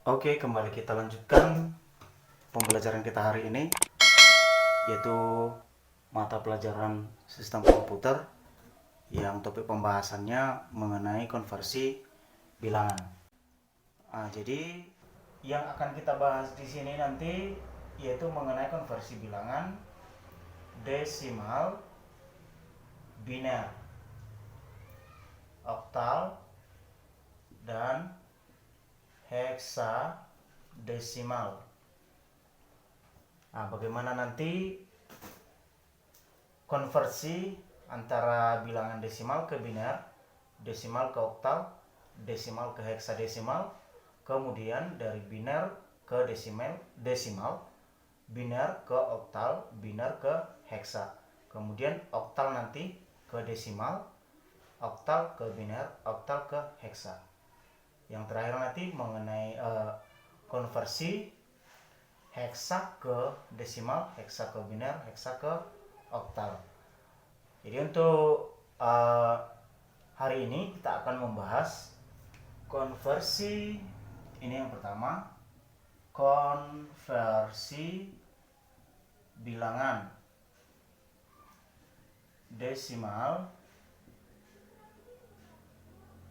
Oke, kembali kita lanjutkan pembelajaran kita hari ini, yaitu mata pelajaran sistem komputer yang topik pembahasannya mengenai konversi bilangan. Jadi yang akan kita bahas di sini nanti yaitu mengenai konversi bilangan desimal, biner, oktal, dan heksadesimal. Bagaimana nanti konversi antara bilangan desimal ke biner, desimal ke oktal, desimal ke heksadesimal, kemudian dari biner ke desimal, biner ke oktal, biner ke heksa, kemudian oktal nanti ke desimal, oktal ke biner, oktal ke heksa. Yang terakhir nanti mengenai konversi heksa ke desimal, heksa ke biner, heksa ke oktal. Jadi untuk hari ini kita akan membahas konversi. Ini yang pertama, konversi bilangan desimal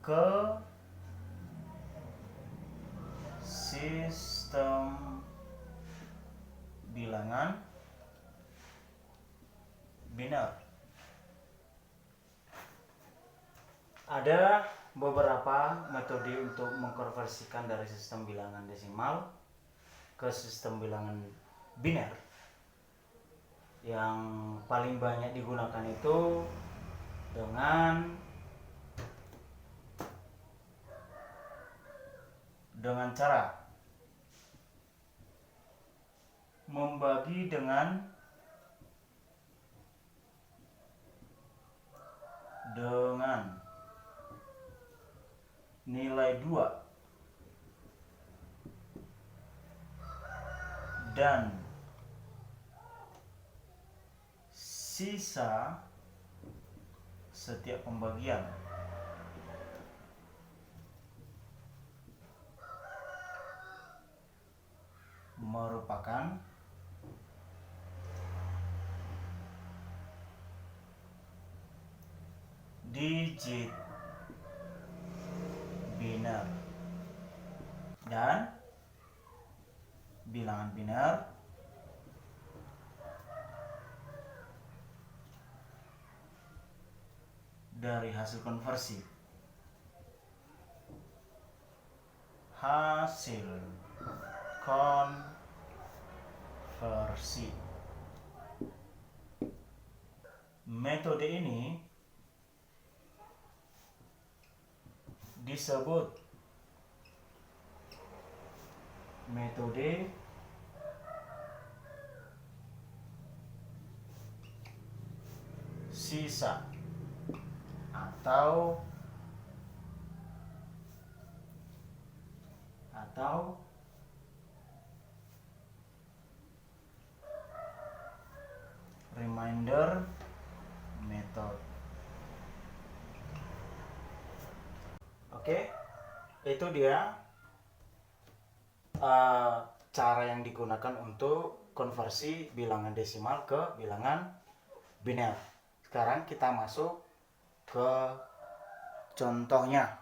ke sistem bilangan biner. Ada beberapa metode untuk mengkonversikan dari sistem bilangan desimal ke sistem bilangan biner. Yang paling banyak digunakan itu dengan cara membagi dengan nilai 2 dan sisa setiap pembagian. Merupakan digit biner, dan bilangan biner dari hasil konversi. Metode ini disebut metode sisa atau remainder method. Oke, itu dia cara yang digunakan untuk konversi bilangan desimal ke bilangan biner. Sekarang kita masuk ke contohnya.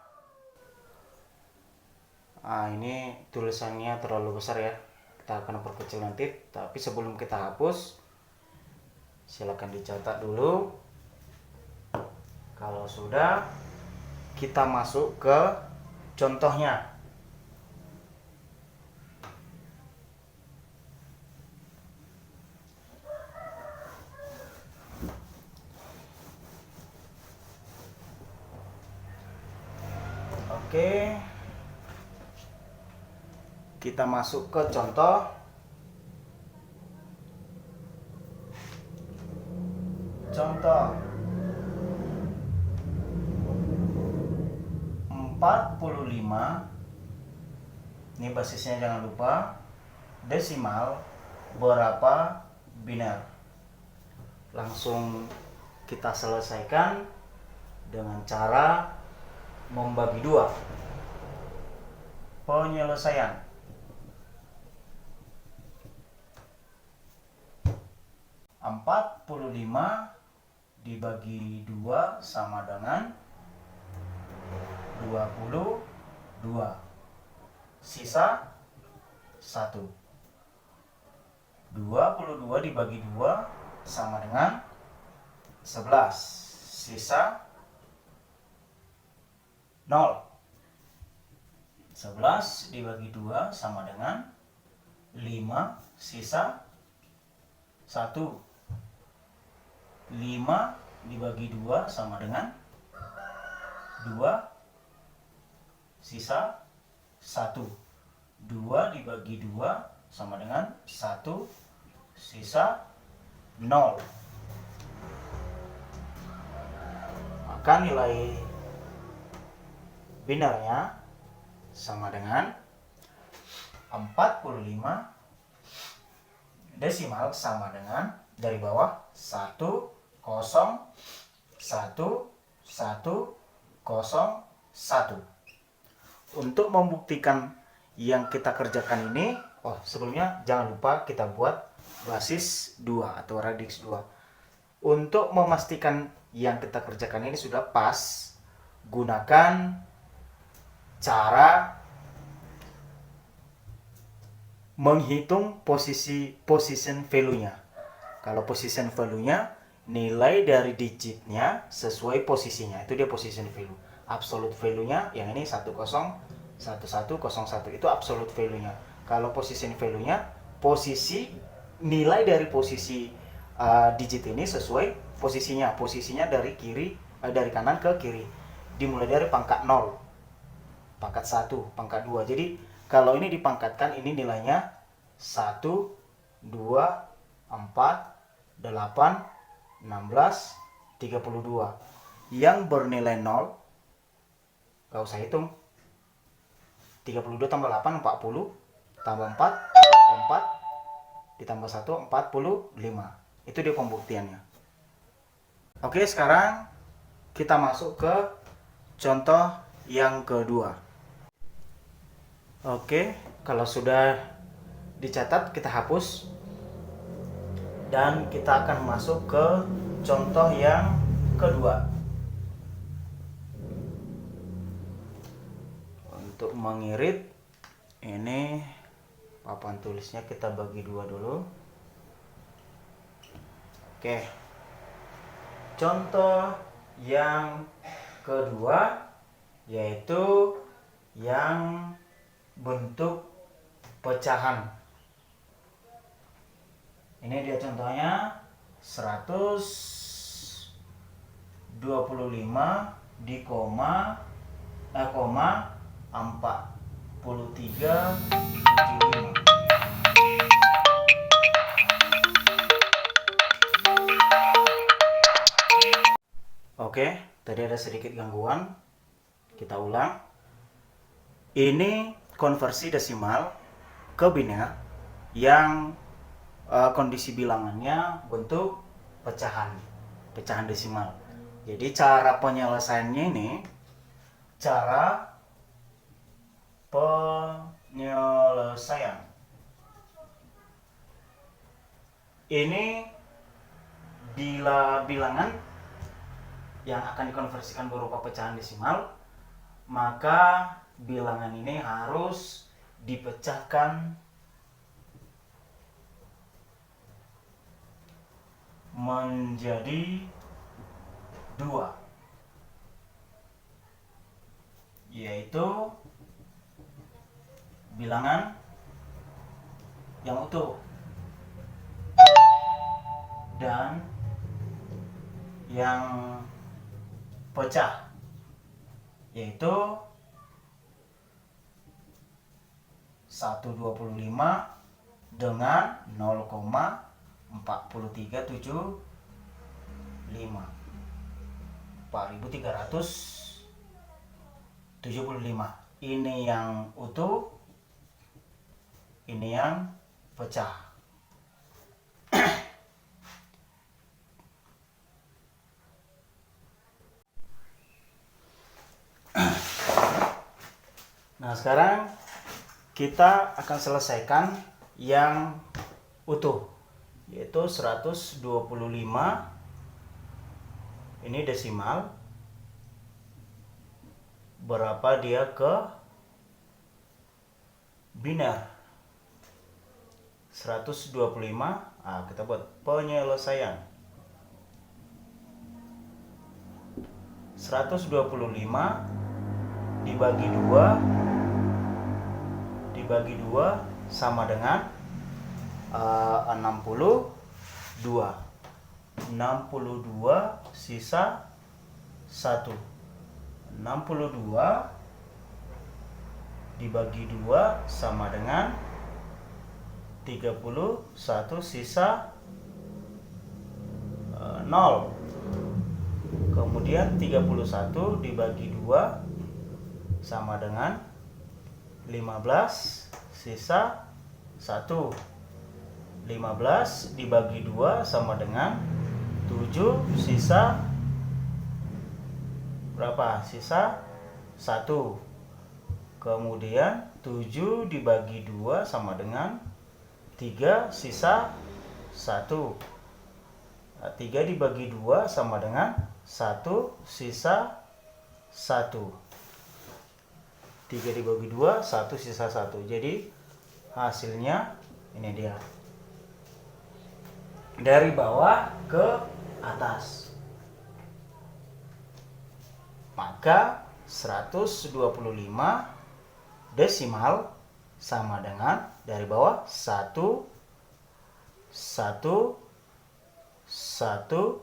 Ini tulisannya terlalu besar ya, kita akan perkecil nanti. Tapi sebelum kita hapus, silakan dicatat dulu. Kalau sudah, kita masuk ke contohnya. Oke, kita masuk ke contoh. Contoh 45. Ini basisnya jangan lupa desimal berapa biner. Langsung kita selesaikan dengan cara membagi 2. Penyelesaian. 45 dibagi 2 sama dengan 22. Sisa 1. 22 dibagi 2 sama dengan 11. Sisa 0. 11 dibagi 2 sama dengan 5. Sisa 1. 5 dibagi 2 sama dengan 2. Sisa 1. 2 dibagi 2 sama dengan 1. Sisa 0. Maka nilai binernya sama dengan 45 desimal sama dengan dari bawah 1 0 1 1 0 1. Untuk membuktikan yang kita kerjakan ini, sebelumnya jangan lupa kita buat basis 2 atau radix 2. Untuk memastikan yang kita kerjakan ini sudah pas, gunakan cara menghitung position value-nya. Kalau position value-nya, nilai dari digitnya sesuai posisinya, itu dia position value. Absolute value-nya yang ini 101101 itu absolute value-nya. Kalau position value-nya, nilai dari posisi digit ini sesuai posisinya dari kanan ke kiri, dimulai dari pangkat 0, pangkat 1, pangkat 2. Jadi kalau ini dipangkatkan, ini nilainya 1 2 4 8 16 32. Yang bernilai 0 gak usah hitung. 32 tambah 8 40, tambah 4 ditambah 1 45. Itu dia pembuktiannya. Oke, sekarang kita masuk ke contoh yang kedua. Oke, kalau sudah dicatat kita hapus dan kita akan masuk ke contoh yang kedua. Untuk mengirit ini papan tulisnya kita bagi 2 dulu. Oke, contoh yang kedua yaitu yang bentuk pecahan. Ini dia contohnya 125 di koma 4375. Oke, tadi ada sedikit gangguan. Kita ulang. Ini konversi desimal ke biner yang kondisi bilangannya bentuk pecahan desimal. Jadi cara penyelesaiannya ini, ini bila bilangan yang akan dikonversikan berupa pecahan desimal, maka bilangan ini harus dipecahkan menjadi 2, yaitu bilangan yang utuh dan yang pecah, yaitu 125 dengan 0,4375, 4375. Ini yang utuh, ini yang pecah. Nah, sekarang kita akan selesaikan yang utuh. yaitu 125. Ini desimal. Berapa dia ke biner? 125. Kita buat penyelesaian. 125 dibagi 2 sama dengan 62. 62 sisa 1. 62 dibagi 2 sama dengan 31 sisa 0. Kemudian 31 dibagi 2 sama dengan 15 sisa 1. 15 dibagi 2 sama dengan 7 sisa berapa? Sisa 1. Kemudian 7 dibagi 2 sama dengan 3 sisa 1. 3 dibagi 2 sama dengan 1 sisa 1. 3 dibagi 2, 1 sisa 1. Jadi hasilnya ini dia. Dari bawah ke atas. Maka 125 desimal sama dengan dari bawah 1 1 1 1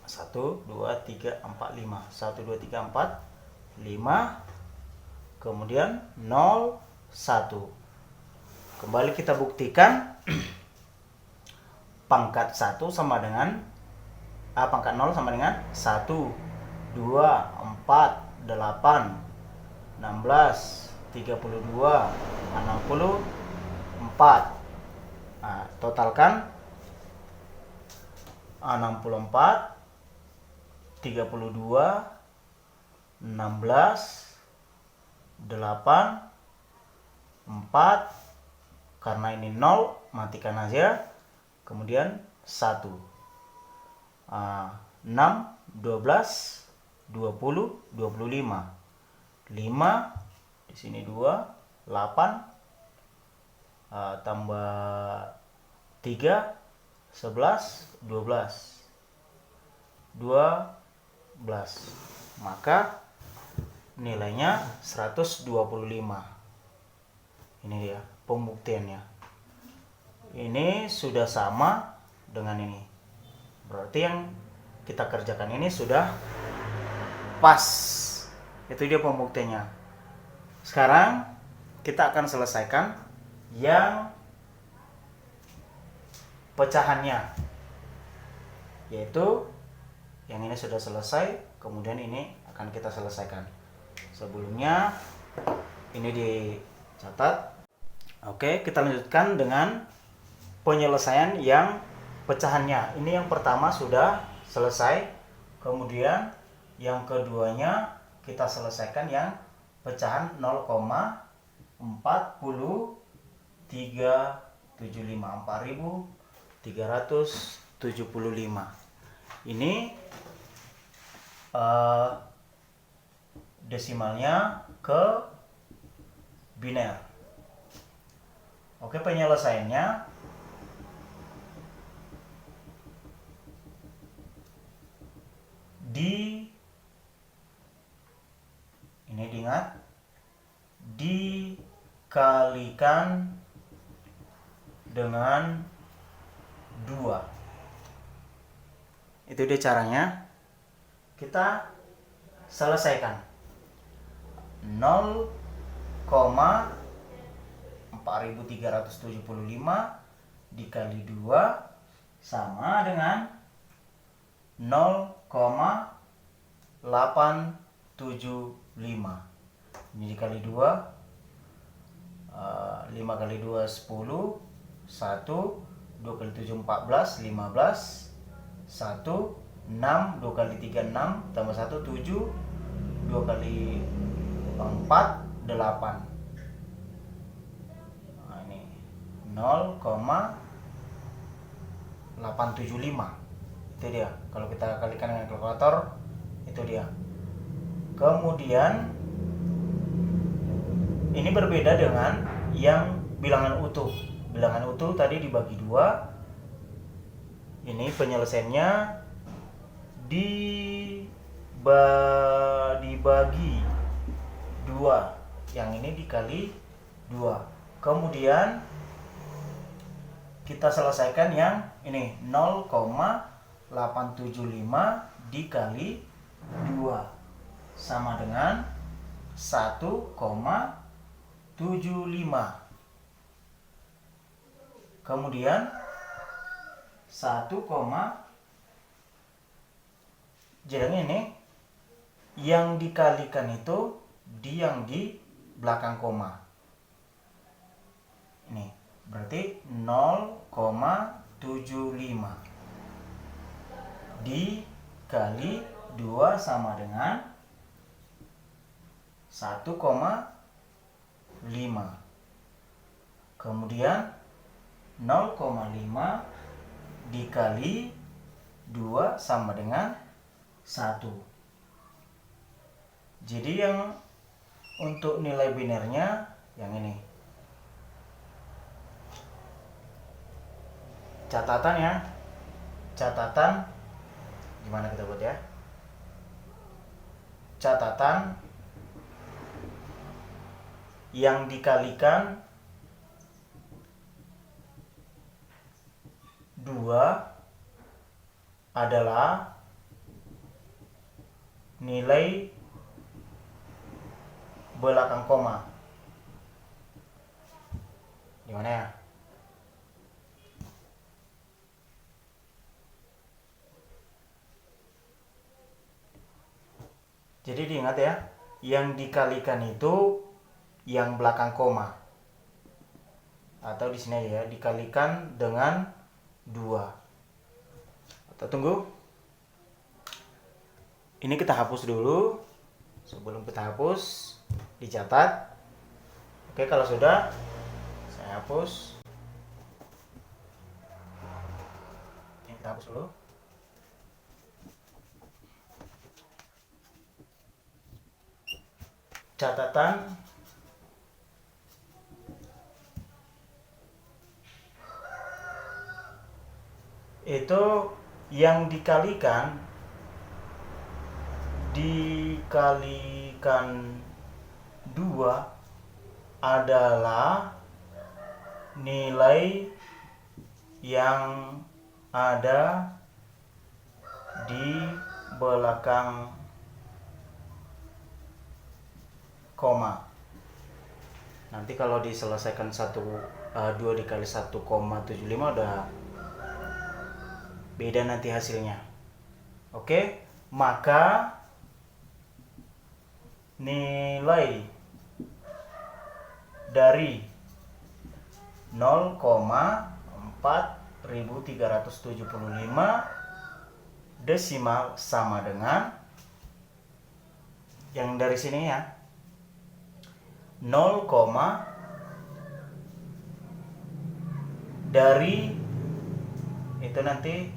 1 2 3 4 5 1 2 3 4 5, kemudian 0 1. Kembali kita buktikan. Pangkat 1 sama dengan pangkat 0 sama dengan 1 2 4 8 16 32 64. Totalkan 64 32 16 8 4. Karena ini 0, matikan aja. Kemudian 1 6 12 20 25 5 di sini 2 8 tambah 3 11 12 maka nilainya 125. Ini dia pembuktiannya. Ini sudah sama dengan ini. Berarti yang kita kerjakan ini sudah pas. Itu dia pembuktiannya. Sekarang kita akan selesaikan yang pecahannya. Yaitu yang ini sudah selesai, kemudian ini akan kita selesaikan. Sebelumnya ini dicatat. Oke, kita lanjutkan dengan penyelesaian yang pecahannya. Ini yang pertama sudah selesai. Kemudian yang keduanya kita selesaikan yang pecahan 0,4375 4.375. Ini desimalnya ke biner. Oke, penyelesaiannya ini diingat, dikalikan dengan 2. Itu dia caranya. Kita selesaikan. 0,4375 dikali 2 sama dengan 0,875. Ini dikali 2, 5 kali 2 10, 1, 2 kali 7 14, 15, 1, 6, 2 kali 3 6, tambah 1 7, 2 kali 4 8. Nah, ini 0,875. Itu dia. Kalau kita kalikan dengan kalkulator, itu dia. Kemudian ini berbeda dengan yang bilangan utuh. Bilangan utuh tadi dibagi 2. Ini penyelesaiannya dibagi 2. Yang ini dikali 2. Kemudian kita selesaikan yang ini 0,875 dikali 2 sama dengan 1,75. Kemudian 1, jadi ini yang dikalikan itu yang di belakang koma. Ini berarti 0,75 dikali 2 sama dengan 1,5. Kemudian 0,5 dikali 2 sama dengan 1. Jadi yang untuk nilai binernya yang ini. Catatan ya. Catatan gimana kita buat ya? Catatan yang dikalikan 2 adalah nilai belakang koma. Gimana ya? Jadi diingat ya, yang dikalikan itu yang belakang koma. Atau di sini ya, dikalikan dengan 2. Atau tunggu. Ini kita hapus dulu. Sebelum kita hapus, dicatat. Oke, kalau sudah, saya hapus. Ini kita hapus dulu. Catatan itu yang dikalikan 2 adalah nilai yang ada di belakang koma. Nanti kalau diselesaikan 2 dikali 1,75 udah beda nanti hasilnya. Oke, maka nilai dari 0,4375 desimal sama dengan yang dari sini ya, 0, dari itu nanti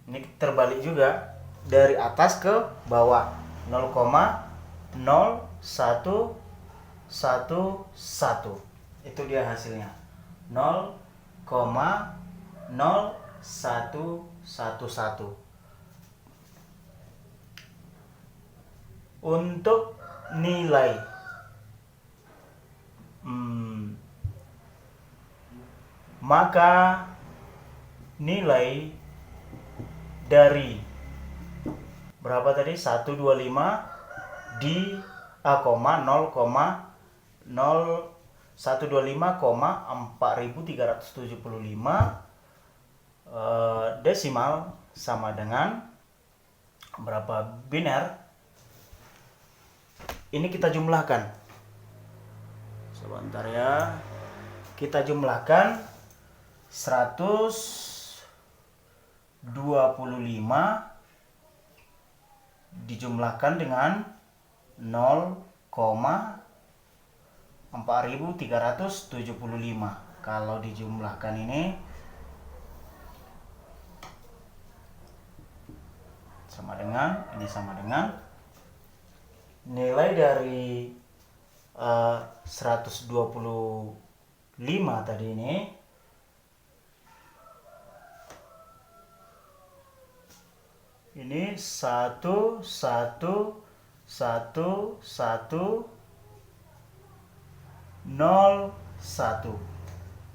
ini terbalik juga dari atas ke bawah, 0,0111. Itu dia hasilnya, 0,0111. Untuk nilai maka nilai dari berapa tadi, 125 di 125,4375 desimal sama dengan berapa biner. Ini kita jumlahkan sebentar ya, kita jumlahkan 125 dijumlahkan dengan 0,0111. 0,4375. Kalau dijumlahkan ini sama dengan nilai dari 125 tadi ini 11101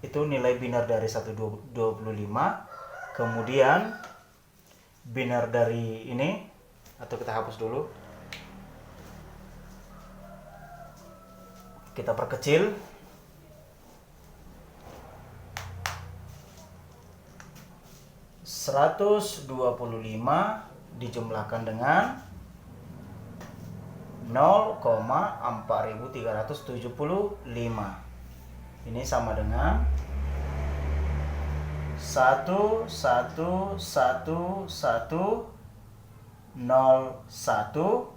itu nilai biner dari 125. Kemudian biner dari ini, atau kita hapus dulu, kita perkecil. Seratus 125 dijumlahkan dengan 0,4375. Ini sama dengan 11101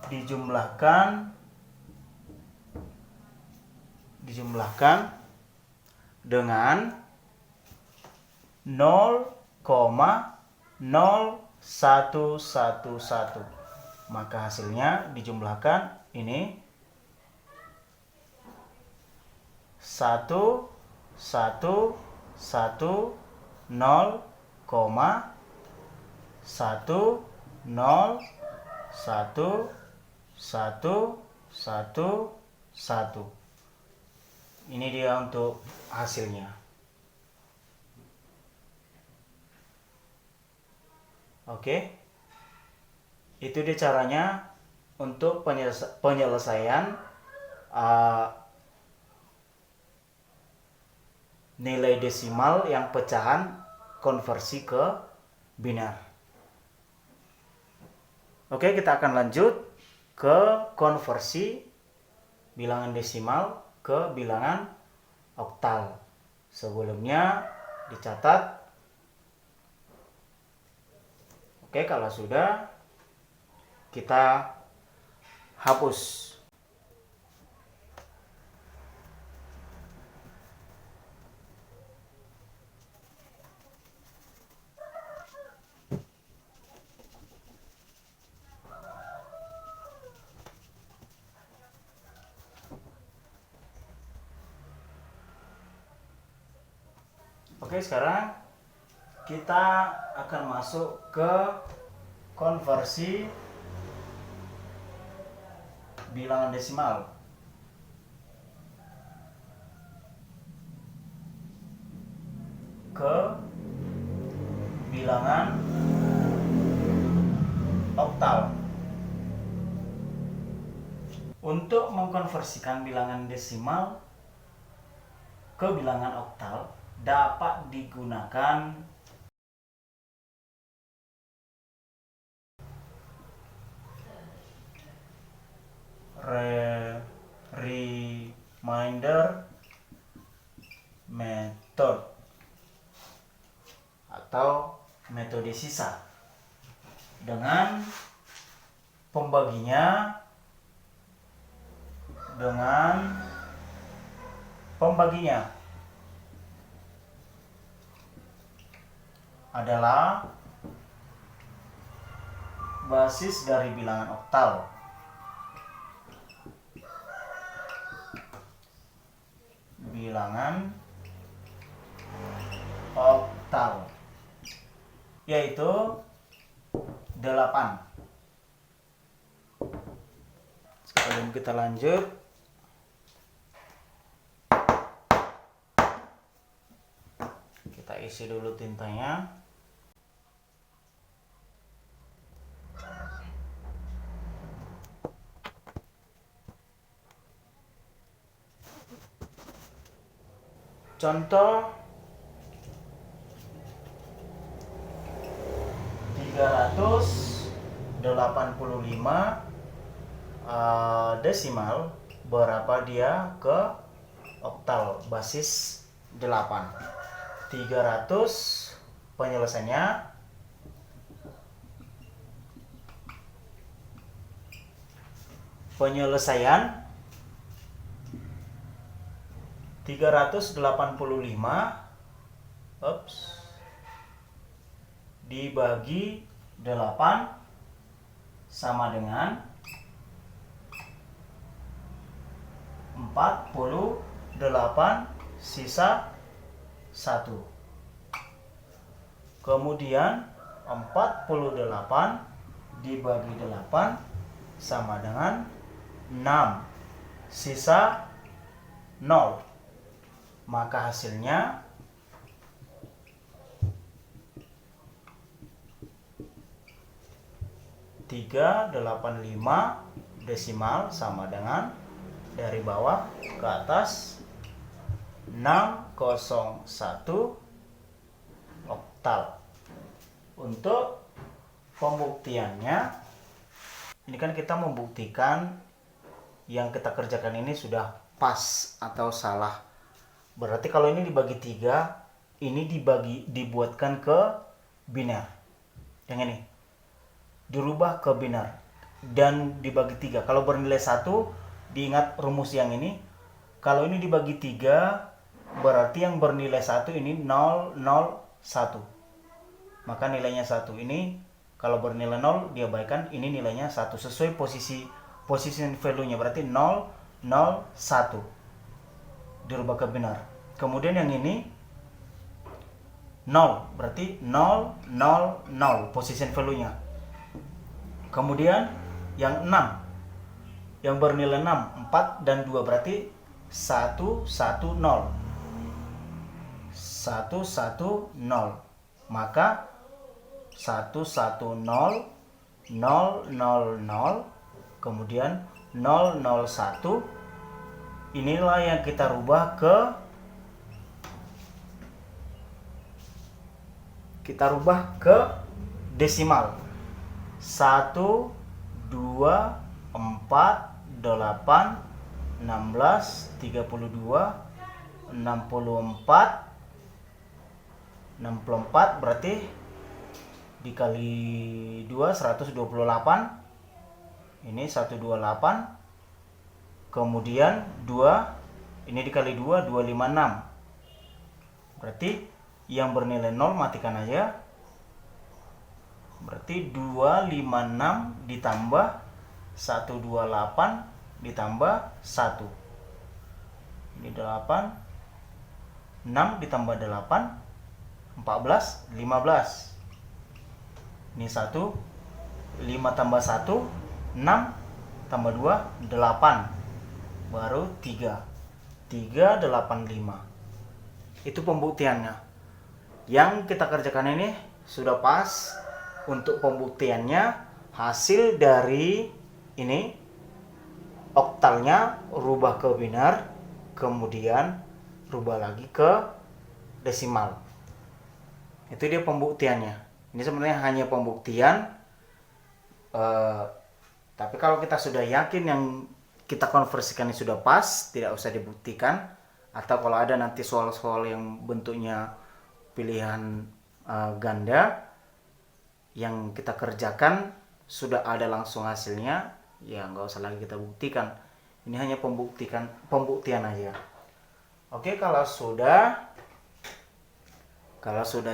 dijumlahkan dengan 0,0111. Maka hasilnya dijumlahkan ini 111,010,11111. Ini dia untuk hasilnya. Oke, itu dia caranya untuk penyelesaian nilai desimal yang pecahan konversi ke biner. Oke, kita akan lanjut ke konversi bilangan desimal ke bilangan oktal. Sebelumnya dicatat. Oke, kalau sudah, kita hapus. Oke, sekarang kita akan masuk ke konversi bilangan desimal ke bilangan oktal. Untuk mengkonversikan bilangan desimal ke bilangan oktal dapat digunakan remainder method atau metode sisa dengan pembaginya adalah basis dari bilangan oktal. Bilangan oktal yaitu 8. Sebelum kita lanjut, kita isi dulu tintanya. Contoh 385 desimal, berapa dia ke oktal basis 8. 300 penyelesaiannya penyelesaian 385 dibagi 8 sama dengan 48 sisa 1. Kemudian 48 dibagi 8 sama dengan 6 sisa 0. Maka hasilnya 385 desimal sama dengan dari bawah ke atas 601 oktal. Untuk pembuktiannya, ini kan kita membuktikan yang kita kerjakan ini sudah pas atau salah. Berarti kalau ini dibagi 3, ini dibuatkan ke biner. Yang ini dirubah ke biner dan dibagi 3. Kalau bernilai 1, diingat rumus yang ini. Kalau ini dibagi 3, berarti yang bernilai 1 ini 001. Maka nilainya 1. Ini kalau bernilai 0 diabaikan, ini nilainya 1 sesuai posisi value-nya, berarti 001 dirubah ke biner. Kemudian yang ini 0, berarti 000 posisi value-nya. Kemudian yang 6, yang bernilai 6, 4 dan 2, berarti 110. Maka 110 000 kemudian 001, inilah yang kita rubah ke desimal. 1 2 4 8 16 32 64 berarti dikali 2 128. Ini 128. Kemudian 2 ini dikali 2 256. Berarti yang bernilai 0 matikan aja. Berarti 256 ditambah 128 ditambah 1. Ini 8. 6 ditambah 8 14 15. Ini 1. 5 tambah 1 6 tambah 2 8. Baru 3. 385. Itu pembuktiannya. Yang kita kerjakan ini sudah pas. Untuk pembuktiannya, hasil dari ini oktalnya rubah ke biner, kemudian rubah lagi ke desimal. Itu dia pembuktiannya. Ini sebenarnya hanya pembuktian, tapi kalau kita sudah yakin yang kita konversikan ini sudah pas, tidak usah dibuktikan. Atau kalau ada nanti soal-soal yang bentuknya pilihan ganda yang kita kerjakan sudah ada langsung hasilnya, ya nggak usah lagi kita buktikan. Ini hanya pembuktian aja. Oke, kalau sudah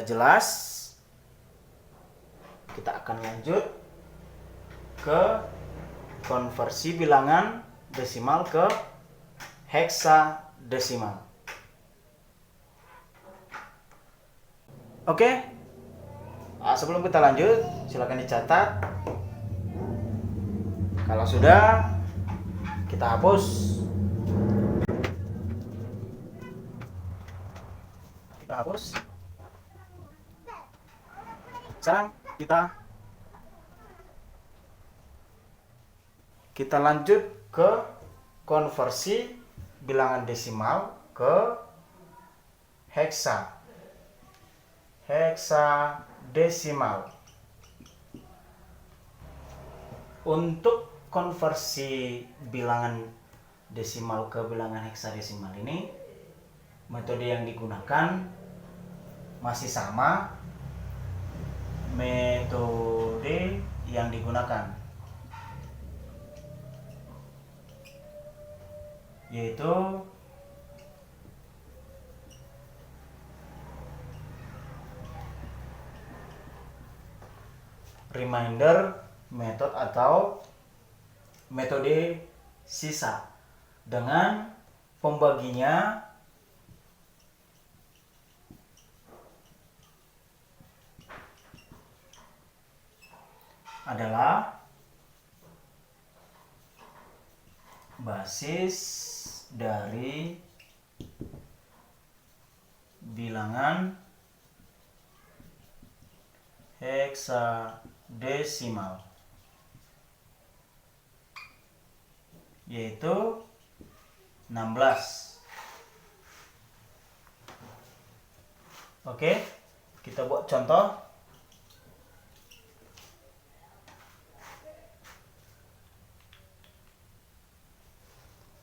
jelas, kita akan lanjut ke konversi bilangan desimal ke heksadesimal. Oke. Sebelum kita lanjut, silakan dicatat. Kalau sudah, kita hapus. Sekarang kita lanjut ke konversi bilangan desimal ke heksadesimal. Untuk konversi bilangan desimal ke bilangan heksadesimal ini, metode yang digunakan masih sama. Metode yang digunakan yaitu remainder method atau metode sisa, dengan pembaginya adalah basis dari bilangan heksadesimal, yaitu 16. Oke, kita buat contoh.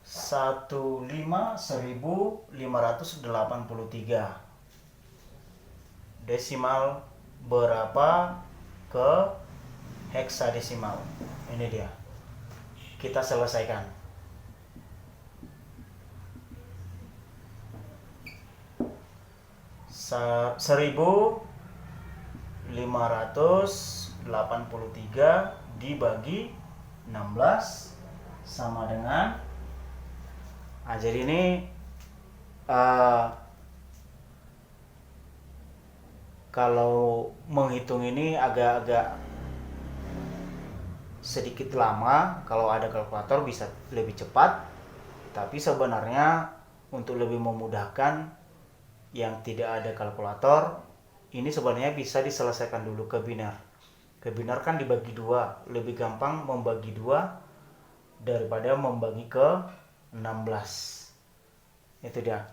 Satu 15.583 desimal berapa ke heksadesimal. Ini dia, kita selesaikan. Sa 1583 dibagi 16 sama dengan, jadi ini kalau menghitung ini agak-agak sedikit lama. Kalau ada kalkulator bisa lebih cepat, tapi sebenarnya untuk lebih memudahkan yang tidak ada kalkulator, ini sebenarnya bisa diselesaikan dulu ke biner. Ke biner kan dibagi 2, lebih gampang membagi 2 daripada membagi ke 16. Itu dia.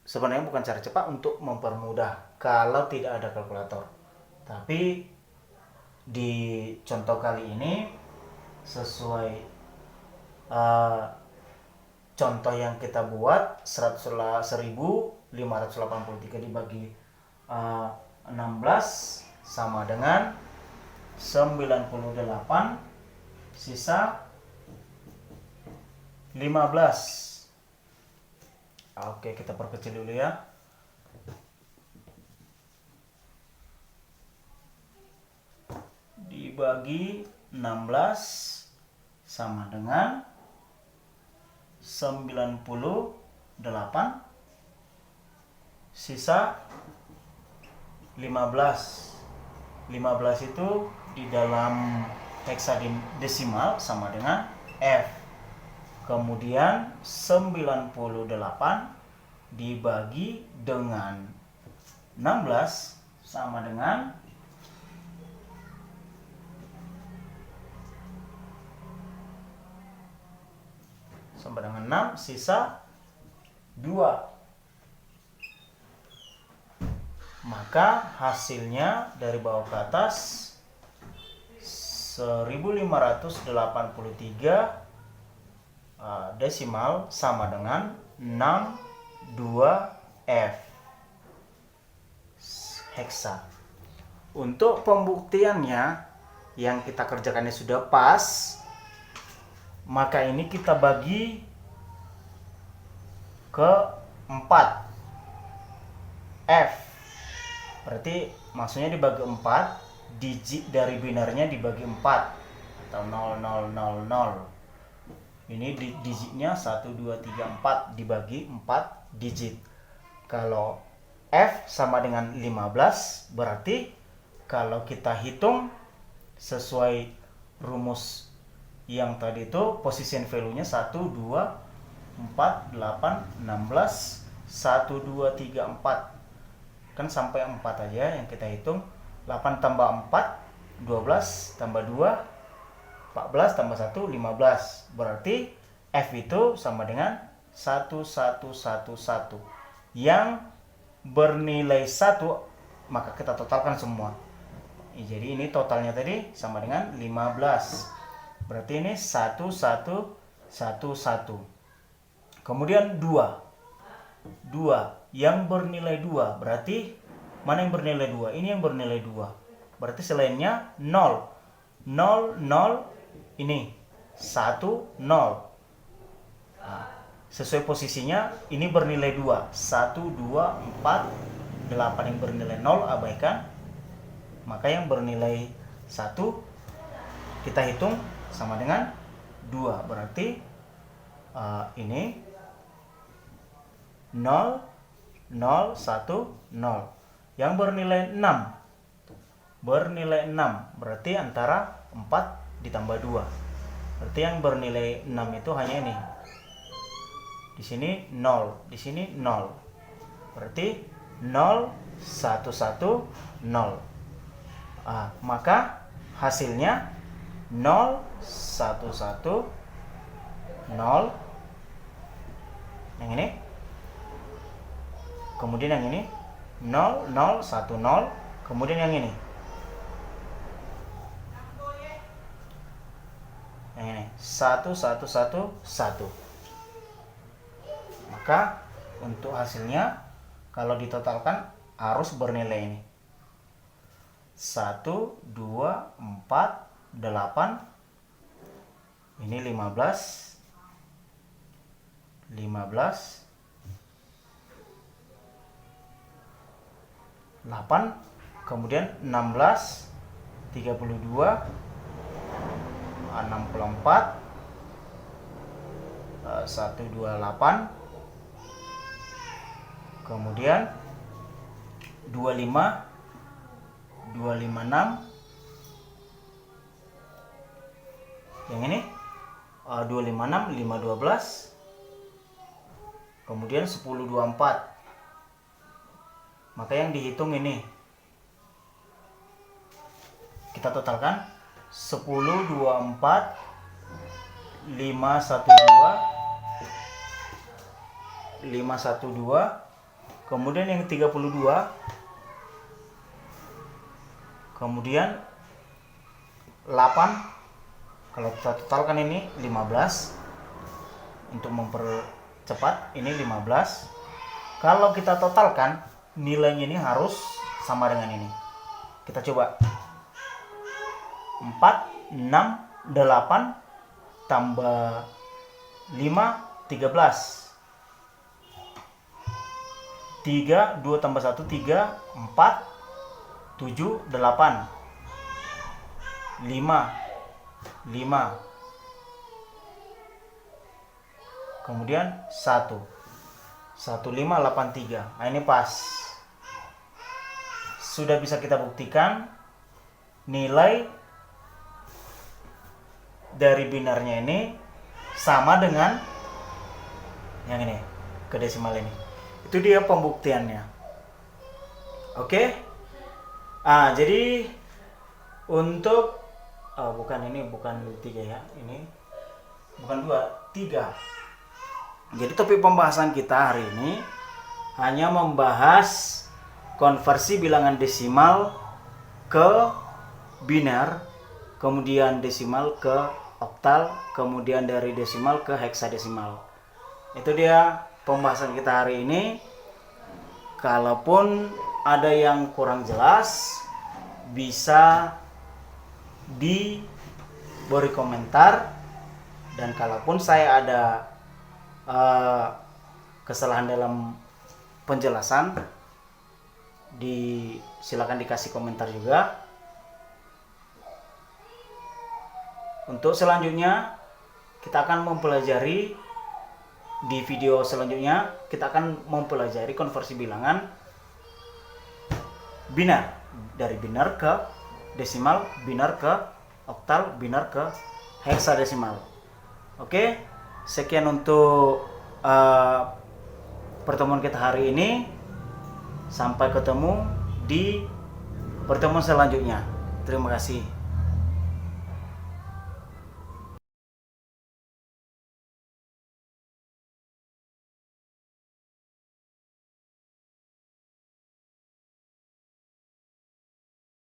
Sebenarnya bukan cara cepat untuk mempermudah kalau tidak ada kalkulator. Tapi di contoh kali ini sesuai contoh yang kita buat, 1583 dibagi 16 sama dengan 98 sisa 15. Oke, kita perkecil dulu ya. Dibagi 16 sama dengan 98 sisa 15. 15 itu di dalam heksadesimal sama dengan F. Kemudian 98 dibagi dengan 16 sama dengan sama dengan 6 sisa 2. Maka hasilnya dari bawah ke atas 1583 desimal sama dengan 62F heksa. Untuk pembuktiannya yang kita kerjakannya sudah pas, maka ini kita bagi ke 4 F. Berarti maksudnya dibagi 4, digit dari binernya dibagi 4 atau 0000. Ini digitnya 1, 2, 3, 4 dibagi 4 digit. Kalau F sama dengan 15, berarti kalau kita hitung sesuai rumus yang tadi itu, position value-nya 1, 2, 4, 8, 16, 1, 2, 3, 4. Kan sampai 4 aja yang kita hitung. 8 tambah 4, 12 tambah 2, 14 tambah 1, 15. Berarti F itu sama dengan 1111. Yang bernilai 1, maka kita totalkan semua. Jadi ini totalnya tadi sama dengan 15. Berarti ini 1111. Kemudian 2 yang bernilai 2. Berarti mana yang bernilai 2? Ini yang bernilai 2. Berarti selainnya 0. 0, 0. Ini 1, 0. Nah, sesuai posisinya ini bernilai 2. 1, 2, 4, 8 yang bernilai 0 abaikan. Maka yang bernilai 1 kita hitung sama dengan 2. Berarti ini 0, 0, 1, 0. Yang bernilai 6. Bernilai 6. Berarti antara 4 ditambah 2. Berarti yang bernilai 6 itu hanya ini. Di sini 0, di sini 0. Berarti 0, 1, 1, 0. Maka hasilnya 0, 1, 1, 0. Yang ini. Kemudian yang ini 0, 0, 1, 0. Kemudian yang ini. Yang ini 1, 1, 1, 1. Maka untuk hasilnya kalau ditotalkan harus bernilai ini 1, 2, 4, 8. Ini 15, 15, 8, kemudian 16, 32, 64, 128, kemudian 25, 256, yang ini 256, 512, kemudian 1024. Maka yang dihitung ini kita totalkan 10, 24, 5, 1, 2, 5, 1, 2, kemudian yang 32, kemudian 8. Kalau kita totalkan ini 15. Untuk mempercepat ini 15. Kalau kita totalkan nilainya ini harus sama dengan ini. Kita coba 4, 6, 8 tambah 5, 13. 3, 2 tambah 1, 3, 4, 7, 8, 5, 5, kemudian 1, 1583. Nah, ini pas. Sudah bisa kita buktikan nilai dari binarnya ini sama dengan yang ini, ke desimal ini. Itu dia pembuktiannya. Oke. Jadi untuk bukan 3 ya. Ini bukan 2, 3. Jadi topik pembahasan kita hari ini hanya membahas konversi bilangan desimal ke biner, kemudian desimal ke oktal, kemudian dari desimal ke heksadesimal. Itu dia pembahasan kita hari ini. Kalaupun ada yang kurang jelas, bisa diberi komentar, dan kalaupun saya ada kesalahan dalam penjelasan, silakan dikasih komentar juga. Untuk selanjutnya kita akan mempelajari, di video selanjutnya kita akan mempelajari konversi bilangan binar, dari binar ke desimal, binar ke oktal, binar ke heksadesimal. Oke, sekian untuk pertemuan kita hari ini. Sampai ketemu di pertemuan selanjutnya. Terima kasih.